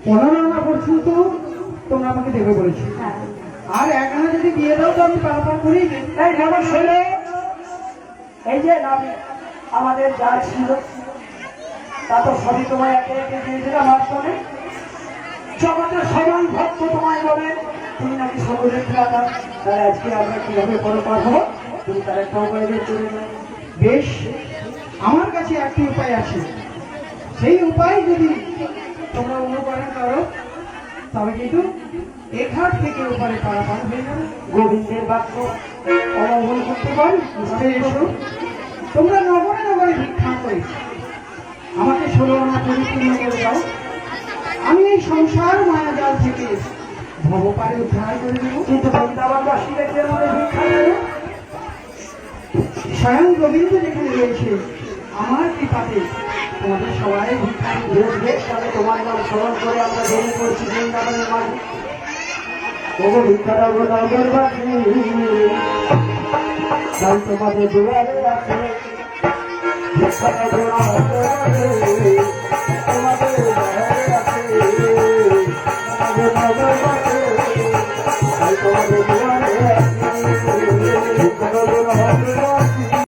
পনেরো পর্যন্ত তোমরা আমাকে দেবে বলেছো, আর এক আনা যদি দিয়ে দাও তো আমি পারাপার করেই দিই। তাই যেমন ছেলে এই যে আমাদের যা ছিল তা তো সবই তোমায় একে একে দিয়েছিলাম মাঝখানে। জগতের সমান ভক্ত তোমায় বলে তুমি নাকি সর্বদেব দাদা, তাহলে আজকে আমরা কিভাবে পরপার হবো তুমি তার একটা উপায় বের করে নেবে। বেশ, আমার কাছে একটি উপায় আছে, সেই উপায় যদি তোমরা অনুকরণ করো তবে কিন্তু এখান থেকে ওপারে পারাপার হয়ে যাবে। গোবিন্দের বাক্য অবলম্বন করতে পারি। এসো, তোমরা নগরে নগরে ভিক্ষা করে আমাকে 16 আনা পরিপূর্ণ করে দাও, আমি এই সংসার মায়াজাল থেকে ভবপারে উদ্ধার করে দেব। কিন্তু বৃন্দাবনবাসীদের মধ্যে ভিক্ষা দেবে স্বয়ং গোবিন্দ যেখানে রয়েছে আমার কৃপাতে তোমাদের সবাই ভিক্ষা বেশ বেশ, তাহলে তোমার নাম স্মরণ করে আমরা দেরি করছি বৃন্দাবনের মাঝে। তবু ভিক্ষাটা নগরবাসী তোমাদের দুয়ারে আছে, ভিক্ষাটা তোমাদের দুয়ারে আছে, তোমাদের নগরবাসী তোমাদের